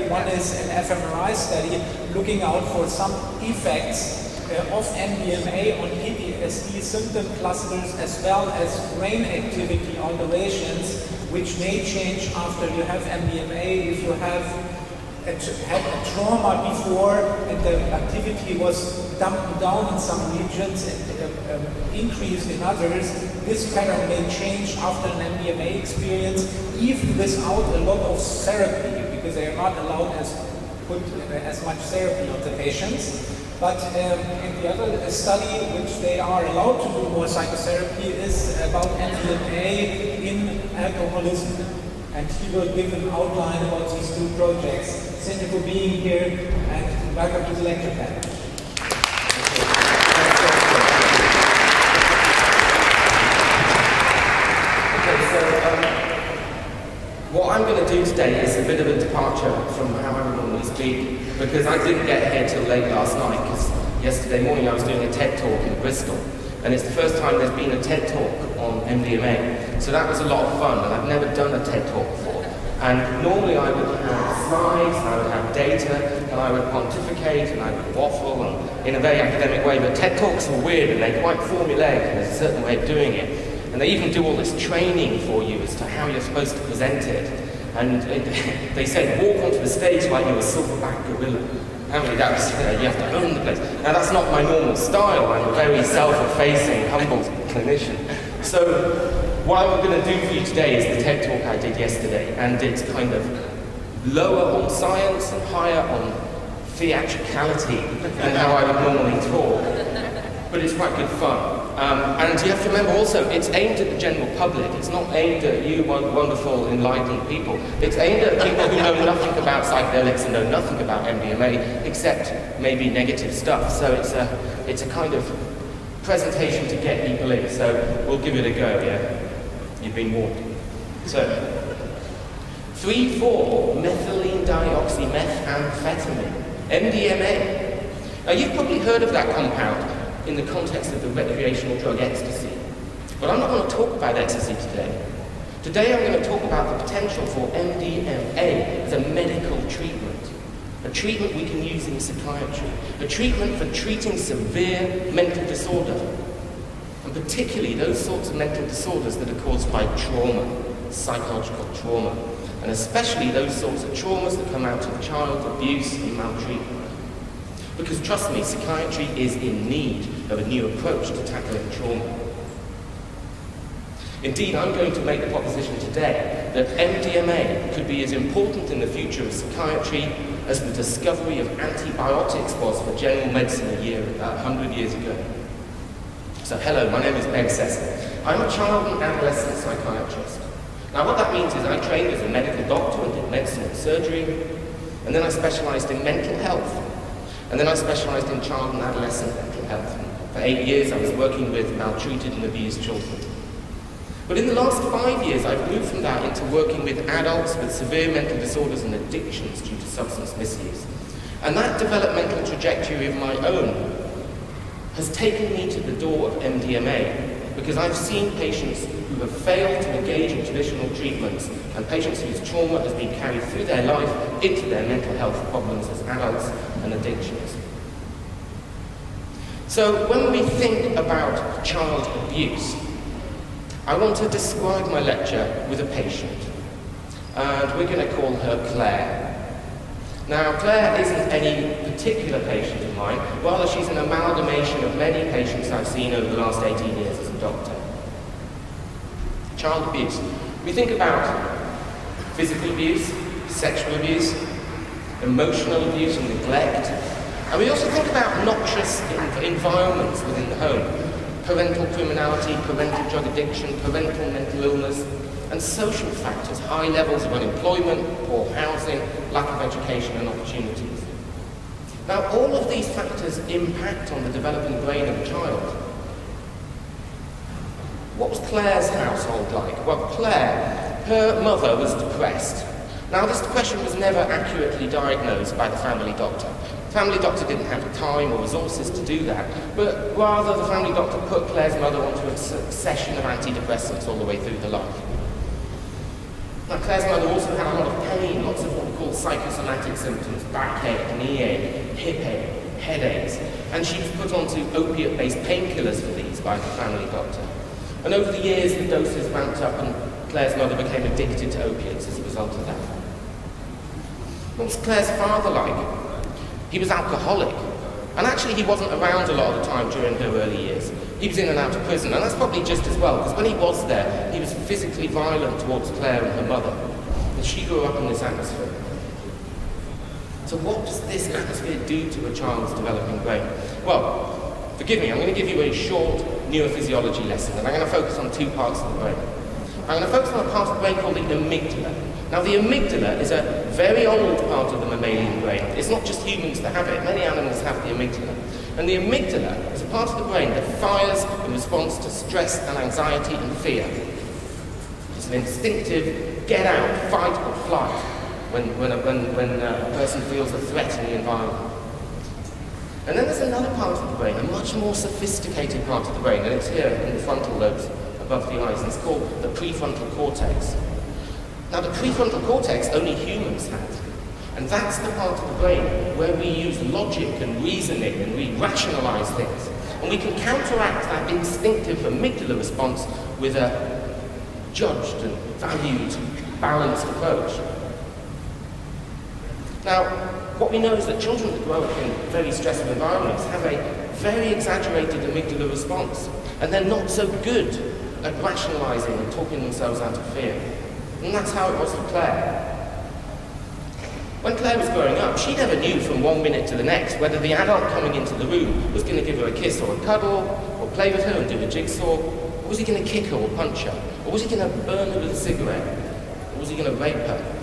One is an fMRI study looking out for some effects of MDMA on PTSD symptom clusters as well as brain activity alterations, which may change after you have MDMA. If you have had a trauma before and the activity was dumped down in some regions and increased in others, this pattern may change after an MDMA experience, even without a lot of therapy, because they are not allowed put as much therapy on the patients. But in the other study, which they are allowed to do more psychotherapy, is about MDMA in alcoholism. And he will give an outline about these two projects. Thank you for being here, and welcome to the lecture panel. What I'm going to do today is a bit of a departure from how I would normally speak, because I didn't get here till late last night, because yesterday morning I was doing a TED talk in Bristol, and it's the first time there's been a TED talk on MDMA, so that was a lot of fun, and I've never done a TED talk before. And normally I would have slides, and I would have data, and I would pontificate, and I would waffle, and in a very academic way, but TED talks are weird, and they're quite formulaic, and there's a certain way of doing it. And they even do all this training for you as to how you're supposed to present it. And they said, walk onto the stage like you're a silverback gorilla. How many that was, you have to own the place. Now that's not my normal style. I'm a very self-effacing, humble clinician. So what I'm going to do for you today is the TED talk I did yesterday. And it's kind of lower on science and higher on theatricality than how I would normally talk. But it's quite good fun. And you have to remember also, it's aimed at the general public. It's not aimed at you wonderful, enlightened people. It's aimed at people who know nothing about psychedelics and know nothing about MDMA, except maybe negative stuff. So it's a kind of presentation to get people in. So we'll give it a go, yeah? You've been warned. So, 3,4-methylene dioxymethamphetamine, MDMA. Now you've probably heard of that compound in the context of the recreational drug ecstasy. But I'm not going to talk about ecstasy today. Today I'm going to talk about the potential for MDMA as a medical treatment. A treatment we can use in psychiatry. A treatment for treating severe mental disorder. And particularly those sorts of mental disorders that are caused by trauma, psychological trauma. And especially those sorts of traumas that come out of child abuse and maltreatment. Because trust me, psychiatry is in need of a new approach to tackling trauma. Indeed, I'm going to make the proposition today that MDMA could be as important in the future of psychiatry as the discovery of antibiotics was for general medicine 100 years ago. So hello, my name is Sessa. I'm a child and adolescent psychiatrist. Now what that means is I trained as a medical doctor and did medicine and surgery, and then I specialised in mental health. And then I specialised in child and adolescent mental health. For 8 years I was working with maltreated and abused children. But in the last 5 years I've moved from that into working with adults with severe mental disorders and addictions due to substance misuse. And that developmental trajectory of my own has taken me to the door of MDMA, because I've seen patients who have failed to engage in traditional treatments and patients whose trauma has been carried through their life into their mental health problems as adults and addictions. So when we think about child abuse, I want to describe my lecture with a patient. And we're going to call her Claire. Now, Claire isn't any particular patient of mine, rather she's an amalgamation of many patients I've seen over the last 18 years as a doctor. Child abuse. We think about physical abuse, sexual abuse, emotional abuse and neglect. And we also think about noxious environments within the home. Parental criminality, parental drug addiction, parental mental illness, and social factors, high levels of unemployment, poor housing, lack of education and opportunities. Now, all of these factors impact on the developing brain of a child. What was Claire's household like? Well, Claire, her mother was depressed. Now, this depression was never accurately diagnosed by the family doctor. The family doctor didn't have the time or resources to do that, but rather the family doctor put Claire's mother onto a succession of antidepressants all the way through her life. Now, Claire's mother also had a lot of pain, lots of what we call psychosomatic symptoms, backache, knee ache, hip ache, headaches, and she was put onto opiate-based painkillers for these by the family doctor. And over the years, the doses ramped up and Claire's mother became addicted to opiates as a result of that. What was Claire's father like? He was alcoholic. And actually, he wasn't around a lot of the time during her early years. He was in and out of prison, and that's probably just as well, because when he was there, he was physically violent towards Claire and her mother. And she grew up in this atmosphere. So what does this atmosphere do to a child's developing brain? Well, forgive me, I'm going to give you a short neurophysiology lesson, and I'm going to focus on two parts of the brain. I'm going to focus on a part of the brain called the amygdala. Now, the amygdala is a very old part of the mammalian brain. It's not just humans that have it. Many animals have the amygdala. And the amygdala is a part of the brain that fires in response to stress and anxiety and fear. It's an instinctive get out, fight or flight when a person feels a threat in the environment. And then there's another part of the brain, a much more sophisticated part of the brain, and it's here in the frontal lobes above the eyes, and it's called the prefrontal cortex. Now, the prefrontal cortex only humans have, and that's the part of the brain where we use logic and reasoning and we rationalize things. And we can counteract that instinctive amygdala response with a judged and valued, balanced approach. Now, what we know is that children that grow up in very stressful environments have a very exaggerated amygdala response, and they're not so good at rationalizing and talking themselves out of fear. And that's how it was for Claire. When Claire was growing up, she never knew from 1 minute to the next whether the adult coming into the room was going to give her a kiss or a cuddle, or play with her and do a jigsaw, or was he going to kick her or punch her, or was he going to burn her with a cigarette, or was he going to rape her?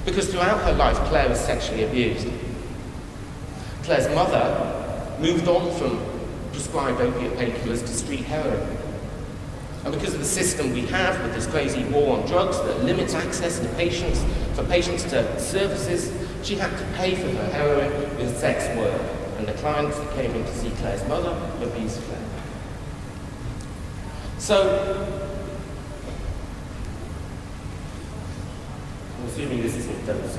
Because throughout her life, Claire was sexually abused. Claire's mother moved on from prescribed opiate painkillers to street heroin. And because of the system we have with this crazy war on drugs that limits access to patients, for patients to services, she had to pay for her heroin with sex work. And the clients that came in to see Claire's mother abused Claire. So, I'm assuming this isn't dose.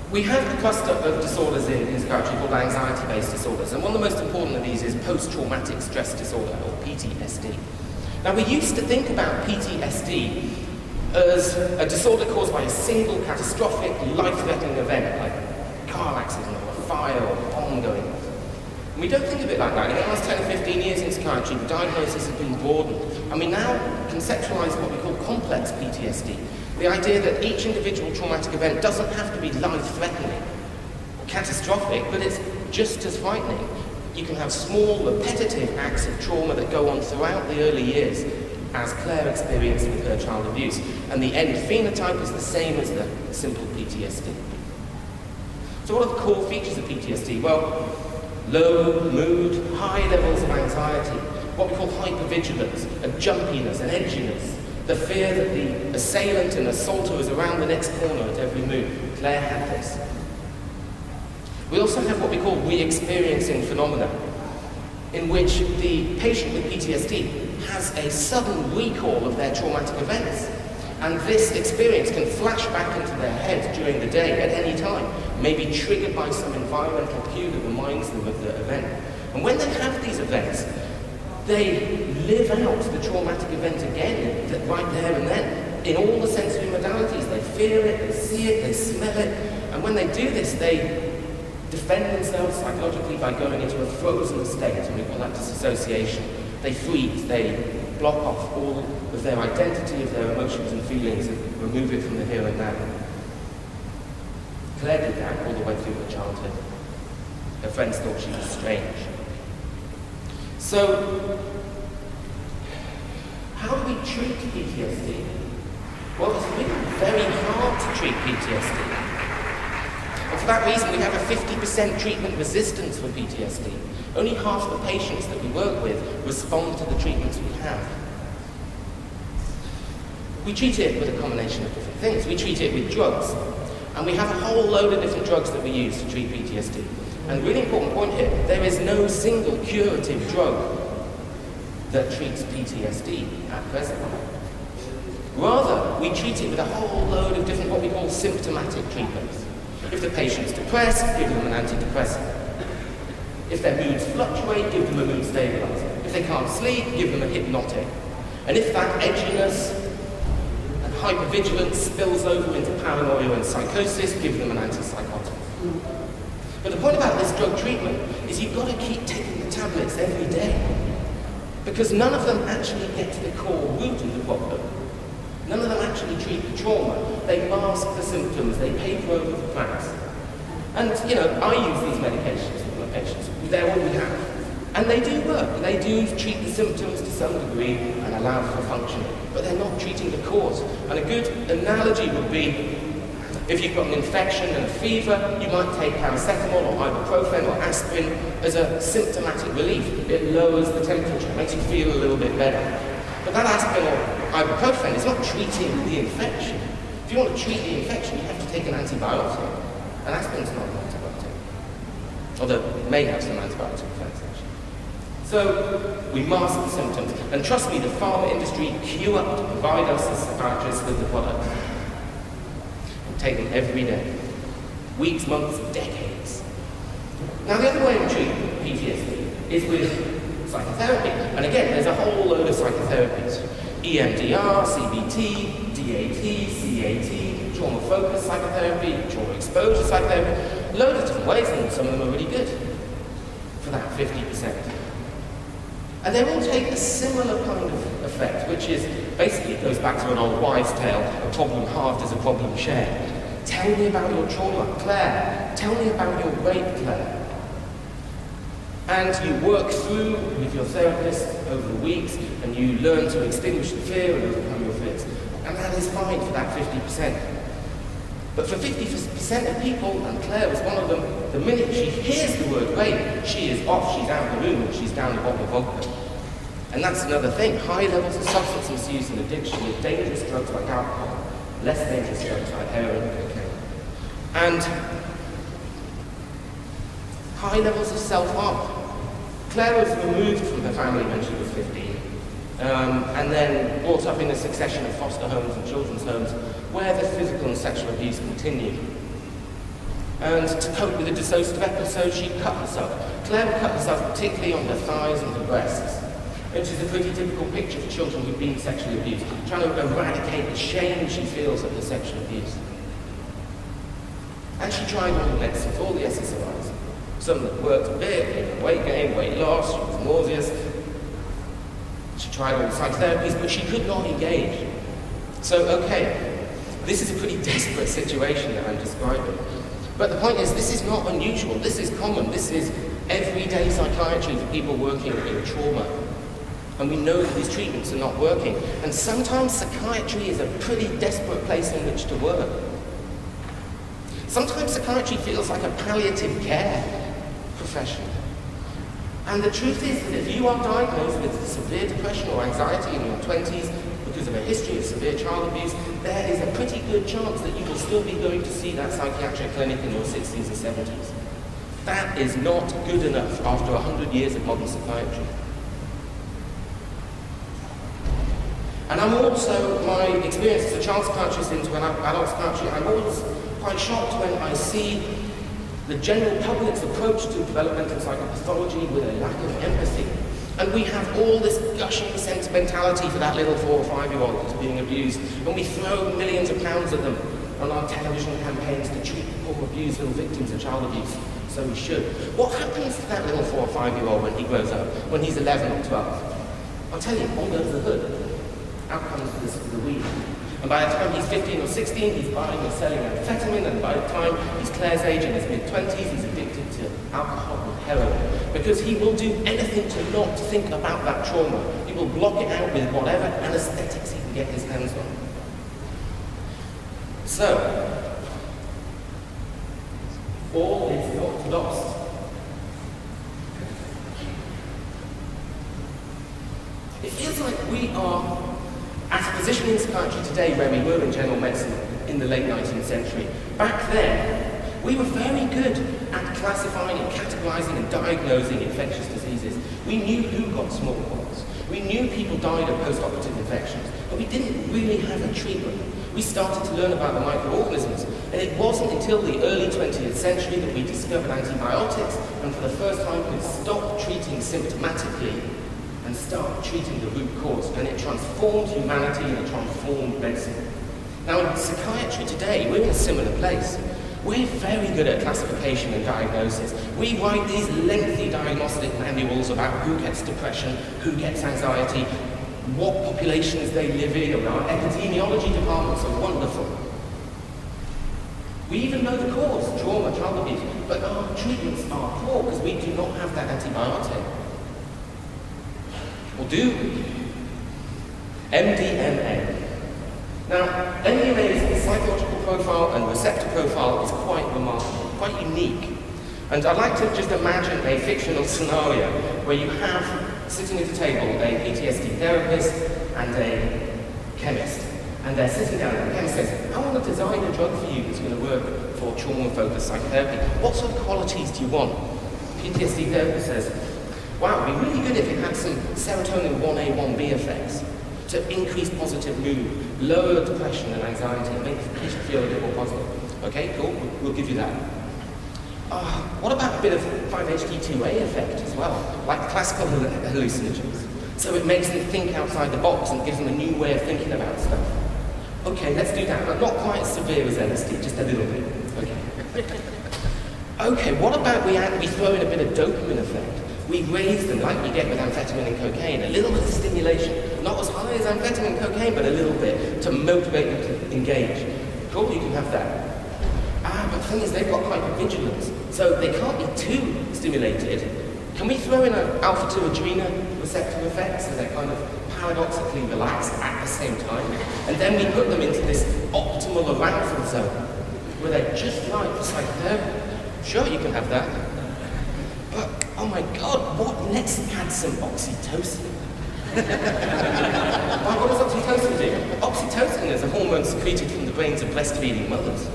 We have a cluster of disorders in psychiatry called anxiety-based disorders, and one of the most important of these is post-traumatic stress disorder, or PTSD. Now, we used to think about PTSD as a disorder caused by a single catastrophic, life-threatening event, like a car accident or a fire or a bomb going off. And we don't think of it like that. In the last 10 or 15 years in psychiatry, the diagnosis has been broadened, and we now conceptualize what we call complex PTSD. The idea that each individual traumatic event doesn't have to be life-threatening or catastrophic, but it's just as frightening. You can have small, repetitive acts of trauma that go on throughout the early years, as Claire experienced with her child abuse, and the end phenotype is the same as the simple PTSD. So what are the core features of PTSD? Well, low mood, high levels of anxiety, what we call hypervigilance, a jumpiness, an edginess, the fear that the assailant and assaulter is around the next corner at every move. Claire had this. We also have what we call re-experiencing phenomena, in which the patient with PTSD has a sudden recall of their traumatic events. And this experience can flash back into their head during the day at any time, maybe triggered by some environmental cue that reminds them of the event. And when they have these events, they live out the traumatic event again, right there and then, in all the sensory modalities. They feel it, they see it, they smell it, and when they do this, they defend themselves psychologically by going into a frozen state, and we call that disassociation. They freeze, they block off all of their identity, of their emotions and feelings, and remove it from the here and now. Claire did that all the way through her childhood. Her friends thought she was strange. So, how do we treat PTSD? Well, it's really very hard to treat PTSD. And for that reason, we have a 50% treatment resistance for PTSD. Only half the patients that we work with respond to the treatments we have. We treat it with a combination of different things. We treat it with drugs. And we have a whole load of different drugs that we use to treat PTSD. And a really important point here, there is no single curative drug that treats PTSD at present. Rather, we treat it with a whole load of different what we call symptomatic treatments. If the patient's depressed, give them an antidepressant. If their moods fluctuate, give them a mood stabilizer. If they can't sleep, give them a hypnotic. And if that edginess and hypervigilance spills over into paranoia and psychosis, give them an antipsychotic. But the point about this drug treatment is you've got to keep taking the tablets every day, because none of them actually get to the core root of the problem. None of them actually treat the trauma. They mask the symptoms, they paper over the cracks. And, you know, I use these medications for my patients. They're all we have. And they do work. They do treat the symptoms to some degree and allow for functioning. But they're not treating the cause. And a good analogy would be, if you've got an infection and a fever, you might take paracetamol or ibuprofen or aspirin as a symptomatic relief. It lowers the temperature, makes you feel a little bit better. But that aspirin or ibuprofen is not treating the infection. If you want to treat the infection, you have to take an antibiotic. And aspirin's not an antibiotic. Although it may have some antibiotic effects, actually. So we mask the symptoms. And trust me, the pharma industry queue up to provide us as psychiatrists with the product. And take them every day. Weeks, months, decades. Now the other way to treat PTSD is with psychotherapy. And again, there's a whole load of psychotherapies. EMDR, CBT, DAT, CAT, trauma-focused psychotherapy, trauma exposure psychotherapy, loads of different ways, and some of them are really good for that 50%. And they all take a similar kind of effect, which is, basically it goes back to an old wives' tale, a problem halved is a problem shared. Tell me about your trauma, Claire. Tell me about your rape, Claire. And you work through with your therapist over the weeks, and you learn to extinguish the fear and overcome your fears. And that is fine for that 50%. But for 50% of people, and Claire was one of them, the minute she hears the word rape, she is off, she's out of the room, and she's down a bottle of vodka. And that's another thing. High levels of substance misuse and addiction with dangerous drugs like alcohol, less dangerous drugs like heroin and cocaine. And high levels of self-harm. Claire was removed from her family when she was 15, and then brought up in a succession of foster homes and children's homes where the physical and sexual abuse continued. And to cope with the dissociative episode, she cut herself. Claire would cut herself particularly on her thighs and her breasts, which is a pretty typical picture for children who've been sexually abused, trying to eradicate the shame she feels at the sexual abuse. And she tried all the medicines, all the SSRIs. Some that worked a bit, weight gain, weight loss, she was nauseous. She tried all the psychotherapies, but she could not engage. So, okay, this is a pretty desperate situation that I'm describing. But the point is, this is not unusual, this is common, this is everyday psychiatry for people working in trauma. And we know that these treatments are not working. And sometimes psychiatry is a pretty desperate place in which to work. Sometimes psychiatry feels like a palliative care profession. And the truth is that if you are diagnosed with severe depression or anxiety in your 20s because of a history of severe child abuse, there is a pretty good chance that you will still be going to see that psychiatric clinic in your 60s and 70s. That is not good enough after 100 years of modern psychiatry. And I'm also, my experience as a child psychiatrist into an adult psychiatry, I'm always quite shocked when I see the general public's approach to developmental psychopathology with a lack of empathy. And we have all this gushing sentimentality for that little 4 or 5-year-old who's being abused, and we throw millions of pounds at them on our television campaigns to treat poor abused little victims of child abuse. So we should. What happens to that little 4 or 5-year-old when he grows up, when he's 11 or 12? I'll tell you, on goes the hood. Out comes the weed. And by the time he's 15 or 16, he's buying or selling amphetamine, and by the time he's Claire's age in his mid-20s, he's addicted to alcohol and heroin. Because he will do anything to not think about that trauma. He will block it out with whatever anesthetics he can get his hands on. So, all is not lost. It feels like we are at a position in psychiatry today where we were in general medicine in the late 19th century. Back then, we were very good at classifying and categorizing and diagnosing infectious diseases. We knew who got smallpox. We knew people died of post-operative infections, but we didn't really have a treatment. We started to learn about the microorganisms, and it wasn't until the early 20th century that we discovered antibiotics, and for the first time could stop treating symptomatically and start treating the root cause, and it transformed humanity and it transformed medicine. Now in psychiatry today, we're in a similar place. We're very good at classification and diagnosis. We write these lengthy diagnostic manuals about who gets depression, who gets anxiety, what populations they live in, and our epidemiology departments are wonderful. We even know the cause, trauma, child abuse, but our treatments are poor because we do not have that antibiotic. Or do we? MDMA. Now, MDMA's psychological profile and receptor profile is quite remarkable, quite unique. And I'd like to just imagine a fictional scenario where you have, sitting at a table, a PTSD therapist and a chemist. And they're sitting down and the chemist says, I want to design a drug for you that's going to work for trauma-focused psychotherapy. What sort of qualities do you want? PTSD therapist says, wow, it'd be really good if it had some serotonin 1A, 1B effects to increase positive mood, lower depression and anxiety, and make the patient feel a bit more positive. Okay, cool, we'll give you that. What about a bit of 5-HT2A effect as well, like classical hallucinogens? So it makes them think outside the box and gives them a new way of thinking about stuff. Okay, let's do that, but not quite as severe as LSD, just a little bit. Okay. Okay, what about we throw in a bit of dopamine effect? We raise them like we get with amphetamine and cocaine, a little bit of stimulation, not as high as amphetamine and cocaine, but a little bit to motivate them to engage. Cool, you can have that. But the thing is, they've got hypervigilance, so they can't be too stimulated. Can we throw in an alpha-2 adrenal receptor effect, so they're kind of paradoxically relaxed at the same time? And then we put them into this optimal arousal zone, where they're just right for psychotherapy. Sure, you can have that. But, oh my God, let's add some oxytocin. What does oxytocin do? Oxytocin is a hormone secreted from the brains of breastfeeding mothers.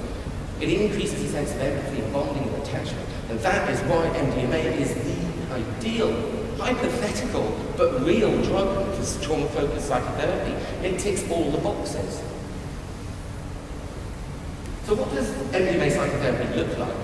It increases the sense of empathy and bonding and attachment. And that is why MDMA is the ideal, hypothetical, but real drug for trauma-focused psychotherapy. It ticks all the boxes. So what does MDMA psychotherapy look like?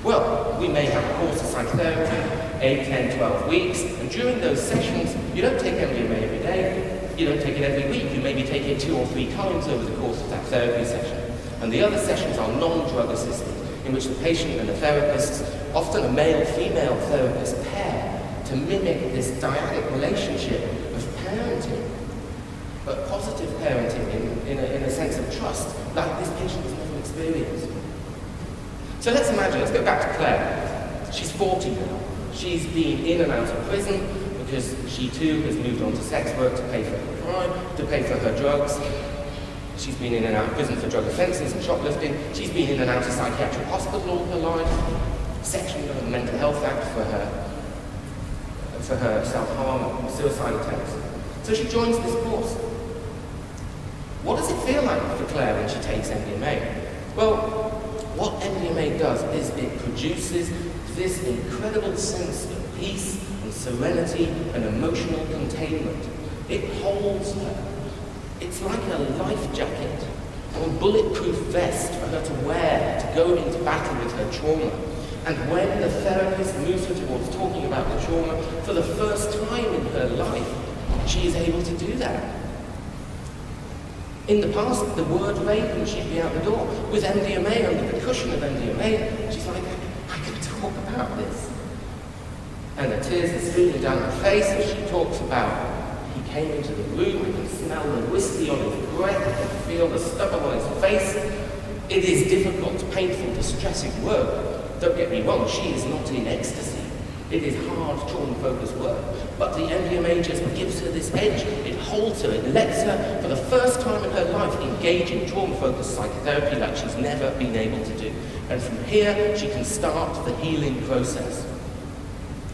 Well, we may have a course of psychotherapy, 8, 10, 12 weeks, and during those sessions, you don't take MDMA every day, you don't take it every week, you maybe take it 2 or 3 times over the course of that therapy session. And the other sessions are non-drug assisted, in which the patient and the therapist, often a male-female therapist, pair to mimic this dyadic relationship of parenting, but positive parenting in a sense of trust, like this patient has never experienced. So let's imagine, let's go back to Claire. She's 40 now. She's been in and out of prison because she too has moved on to sex work to pay for her crime, to pay for her drugs. She's been in and out of prison for drug offences and shoplifting. She's been in and out of psychiatric hospital all her life. Section of the Mental Health Act for her self-harm and suicide attempts. So she joins this course. What does it feel like for Claire when she takes MDMA? Well, what MDMA does is it produces this incredible sense of peace and serenity and emotional containment. It holds her. It's like a life jacket or a bulletproof vest for her to wear to go into battle with her trauma. And when the therapist moves her towards talking about the trauma for the first time in her life, she is able to do that. In the past, the word rape and she'd be out the door. With MDMA, under the cushion of MDMA, she's like, I can talk about this. And the tears are streaming down her face as she talks about, he came into the room, I can smell the whiskey on his breath, I can feel the stubble on his face. It is difficult, painful, distressing work. Don't get me wrong, she is not in ecstasy. It is hard, trauma-focused work. But the MDMA just gives her this edge. It holds her. It lets her, for the first time in her life, engage in trauma-focused psychotherapy like she's never been able to do. And from here, she can start the healing process.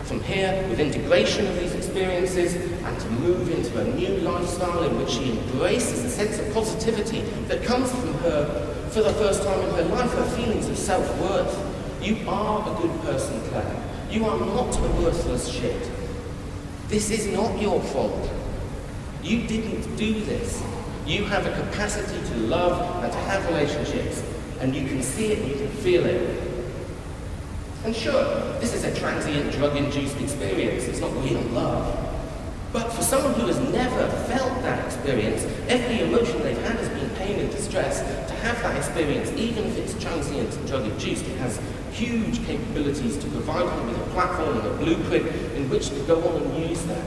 From here, with integration of these experiences, and to move into a new lifestyle in which she embraces a sense of positivity that comes from her, for the first time in her life, her feelings of self-worth. You are a good person, Claire. You are not a worthless shit. This is not your fault. You didn't do this. You have a capacity to love and to have relationships, and you can see it and you can feel it. And sure, this is a transient drug-induced experience. It's not real love. But for someone who has never felt that experience, every emotion they've had has been pain and distress. To have that experience, even if it's transient and drug-induced, it has huge capabilities to provide them with a platform and a blueprint in which to go on and use that.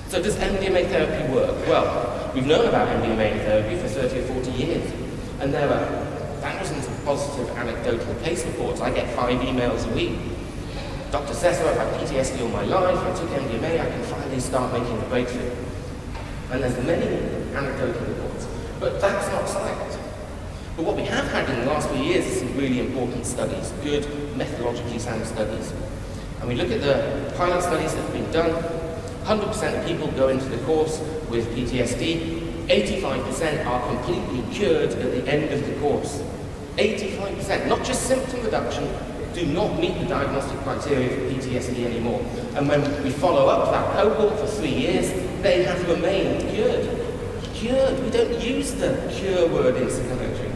So does MDMA therapy work? Well, we've known about MDMA therapy for 30 or 40 years, and there are thousands of positive anecdotal case reports. I get 5 emails a week. Dr. Sessa, I've had PTSD all my life, I took MDMA, I can finally start making a breakthrough. And there's many anecdotal reports. But that's not science. But what we have had in the last few years is some really important studies, good, methodologically sound studies. And we look at the pilot studies that have been done. 100% of people go into the course with PTSD. 85% are completely cured at the end of the course. 85%, not just symptom reduction, do not meet the diagnostic criteria for PTSD anymore. And when we follow up that cohort for 3 years, they have remained cured. Cured. We don't use the cure word in psychiatry.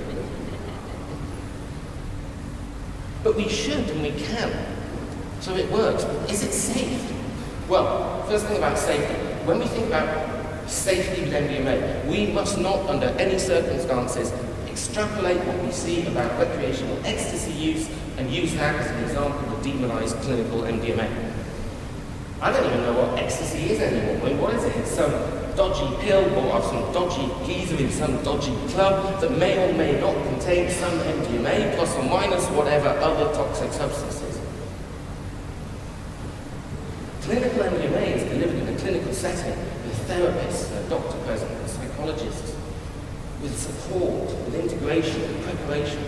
But we should and we can. So it works. Is it safe? Well, first thing about safety. When we think about safety with MDMA, we must not, under any circumstances, extrapolate what we see about recreational ecstasy use and use that as an example of demonized clinical MDMA. I don't even know what ecstasy is anymore. I mean, what is it? It's some dodgy pill bought off some dodgy geezer in some dodgy club that may or may not contain some MDMA plus or minus whatever other toxic substances. Clinical MDMA is delivered in a clinical setting with therapists and a doctor present and psychologists, with support, with integration, with preparation.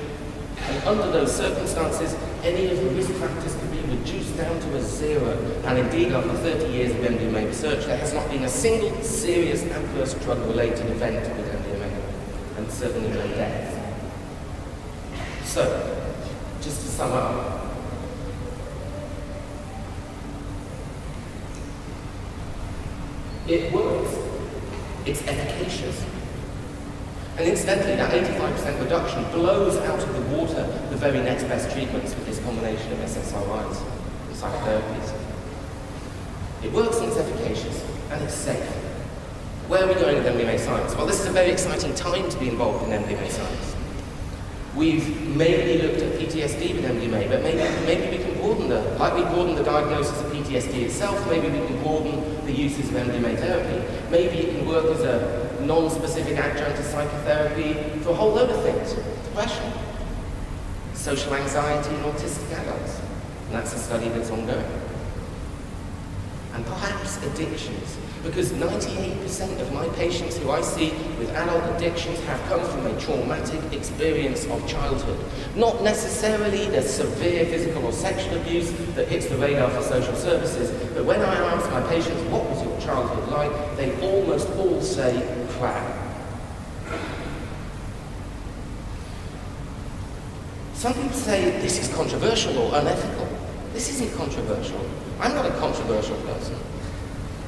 And under those circumstances, any of the risk factors can be reduced down to a 0. And indeed, after 30 years of MDMA research, there has not been a single serious adverse drug-related event with MDMA, and certainly no deaths. So, just to sum up, it works. It's efficacious. And incidentally, that 85% reduction blows out of the water the very next best treatments with this combination of SSRIs and psychotherapies. It works and it's efficacious, and it's safe. Where are we going with MDMA science? Well, this is a very exciting time to be involved in MDMA science. We've mainly looked at PTSD with MDMA, but maybe we can broaden like we broadened the diagnosis of PTSD itself, maybe we can broaden the uses of MDMA therapy. Maybe it can work as a non-specific adjunct to psychotherapy for a whole load of things. Depression, social anxiety in autistic adults, and that's a study that's ongoing. And perhaps addictions, because 98% of my patients who I see with adult addictions have come from a traumatic experience of childhood. Not necessarily the severe physical or sexual abuse that hits the radar for social services, but when I ask my patients, what was your childhood like, they almost all say, crack. Some people say this is controversial or unethical. This isn't controversial. I'm not a controversial person.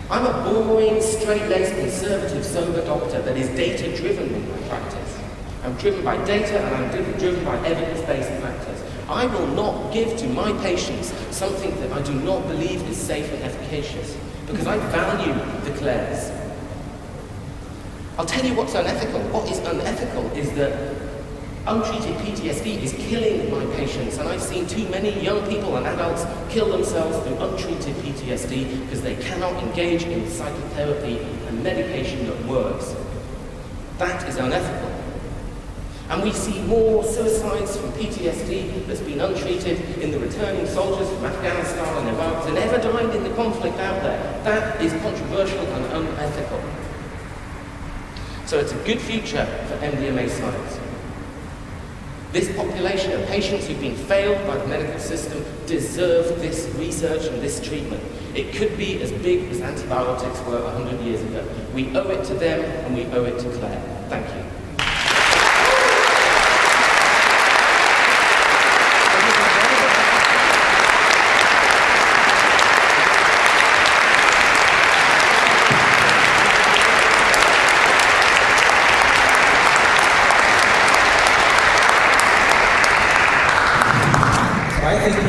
I'm a boring, straight-laced, conservative, sober doctor that is data-driven in my practice. I'm driven by data and I'm driven by evidence-based practice. I will not give to my patients something that I do not believe is safe and efficacious, because I value the clairs. I'll tell you what's unethical. What is unethical is that untreated PTSD is killing my patients, and I've seen too many young people and adults kill themselves through untreated PTSD because they cannot engage in psychotherapy and medication that works. That is unethical. And we see more suicides from PTSD that's been untreated in the returning soldiers from Afghanistan and Iraq than ever died in the conflict out there. That is controversial and unethical. So it's a good future for MDMA science. This population of patients who've been failed by the medical system deserve this research and this treatment. It could be as big as antibiotics were 100 years ago. We owe it to them and we owe it to Claire. Thank you. I think